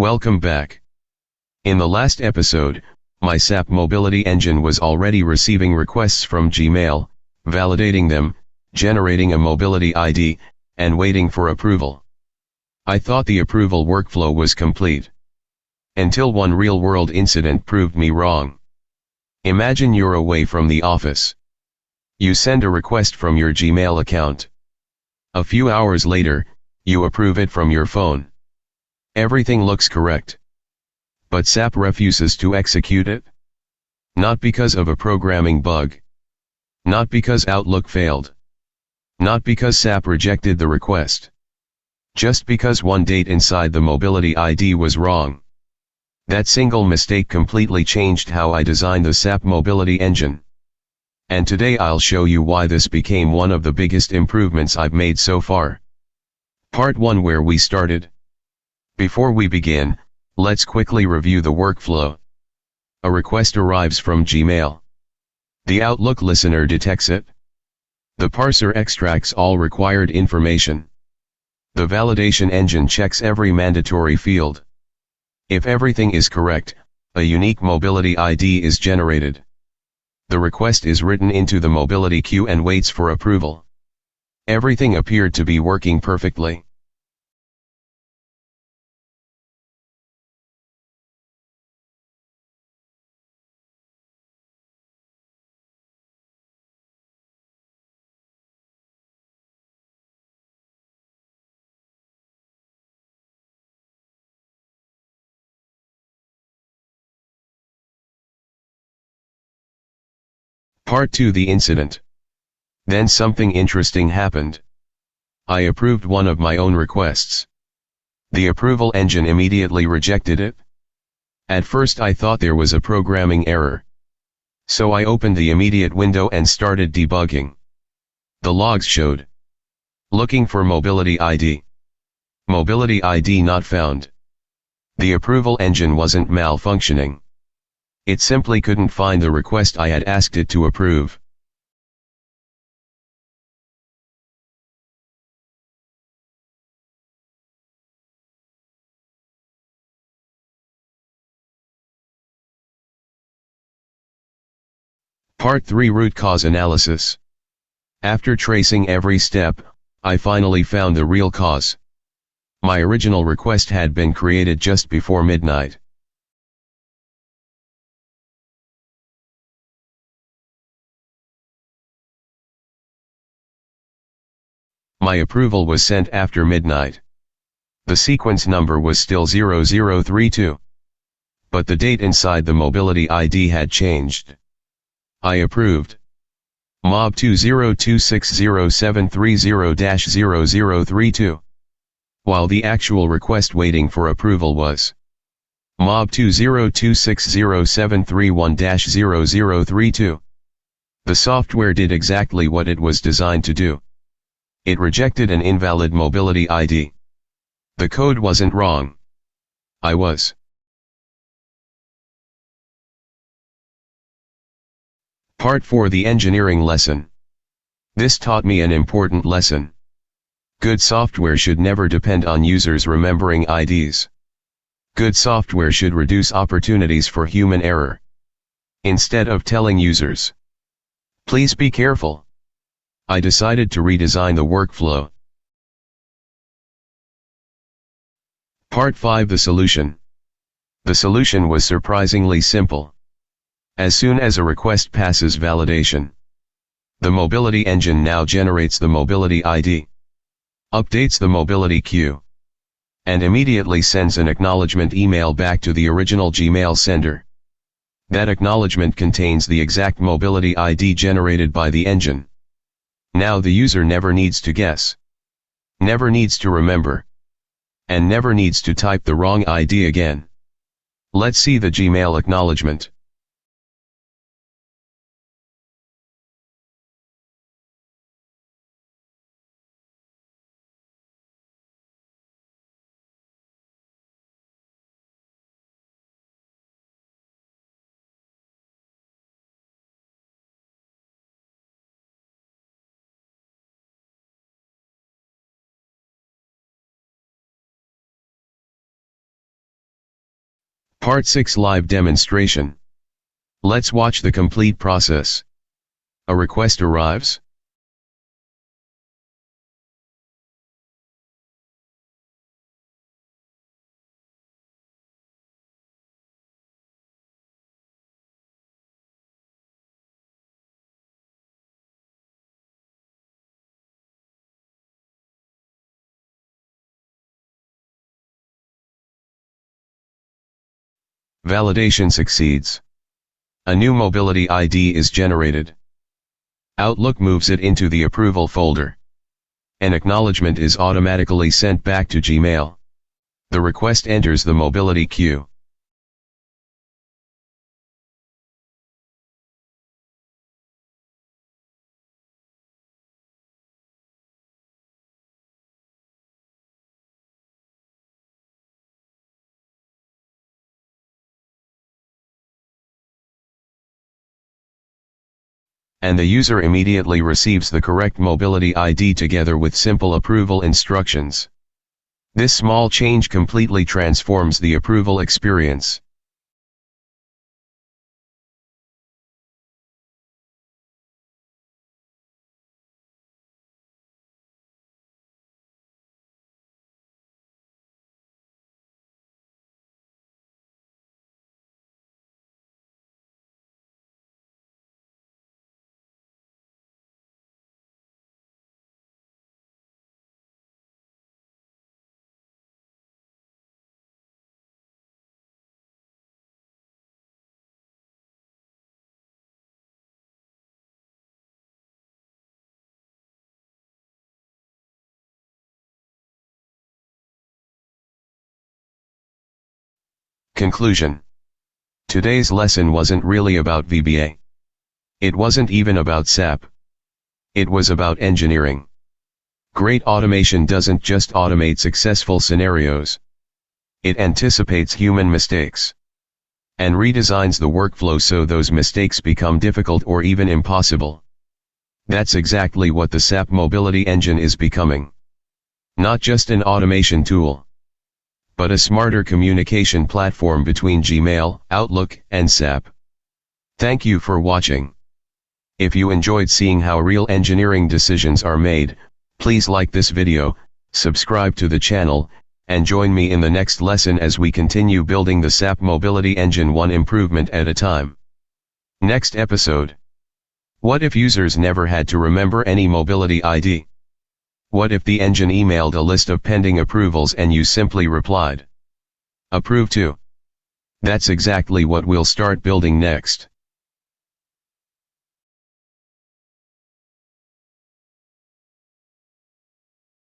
Welcome back. In the last episode, my SAP Mobility Engine was already receiving requests from Gmail, validating them, generating a mobility ID, and waiting for approval. I thought the approval workflow was complete. Until one real-world incident proved me wrong. Imagine you're away from the office. You send a request from your Gmail account. A few hours later, you approve it from your phone. Everything looks correct. But SAP refuses to execute it. Not because of a programming bug. Not because Outlook failed. Not because SAP rejected the request. Just because one date inside the mobility ID was wrong. That single mistake completely changed how I designed the SAP Mobility Engine. And today I'll show you why this became one of the biggest improvements I've made so far. Part 1, where we started. Before we begin, let's quickly review the workflow. A request arrives from Gmail. The Outlook listener detects it. The parser extracts all required information. The validation engine checks every mandatory field. If everything is correct, a unique mobility ID is generated. The request is written into the mobility queue and waits for approval. Everything appeared to be working perfectly. Part 2, the incident. Then something interesting happened. I approved one of my own requests. The approval engine immediately rejected it. At first I thought there was a programming error. So I opened the immediate window and started debugging. The logs showed. Looking for mobility ID. Mobility ID not found. The approval engine wasn't malfunctioning. It simply couldn't find the request I had asked it to approve. Part 3, root cause analysis. After tracing every step, I finally found the real cause. My original request had been created just before midnight. My approval was sent after midnight. The sequence number was still 0032. But the date inside the mobility ID had changed. I approved. Mob 202607330-0032. While the actual request waiting for approval was Mob 202607331-0032. The software did exactly what it was designed to do. It rejected an invalid mobility ID. The code wasn't wrong. I was. Part 4, the engineering lesson. This taught me an important lesson. Good software should never depend on users remembering IDs. Good software should reduce opportunities for human error. Instead of telling users, "Please be careful," I decided to redesign the workflow. Part 5, the solution. The solution was surprisingly simple. As soon as a request passes validation, the mobility engine now generates the mobility ID, updates the mobility queue, and immediately sends an acknowledgement email back to the original Gmail sender. That acknowledgement contains the exact mobility ID generated by the engine. Now the user never needs to guess, never needs to remember, and never needs to type the wrong ID again. Let's see the Gmail acknowledgement. Part 6 Live Demonstration. Let's watch the complete process. A request arrives. Validation succeeds. A new mobility ID is generated. Outlook moves it into the approval folder. An acknowledgement is automatically sent back to Gmail. The request enters the mobility queue. And the user immediately receives the correct mobility ID together with simple approval instructions. This small change completely transforms the approval experience. Conclusion. Today's lesson wasn't really about VBA. It wasn't even about SAP. It was about engineering. Great automation doesn't just automate successful scenarios. It anticipates human mistakes and redesigns the workflow so those mistakes become difficult or even impossible. That's exactly what the SAP Mobility Engine is becoming. Not just an automation tool, but a smarter communication platform between Gmail, Outlook, and SAP. Thank you for watching. If you enjoyed seeing how real engineering decisions are made, please like this video, subscribe to the channel, and join me in the next lesson as we continue building the SAP Mobility Engine one improvement at a time. Next episode. What if users never had to remember any mobility ID? What if the engine emailed a list of pending approvals and you simply replied, "Approve to"? That's exactly what we'll start building next.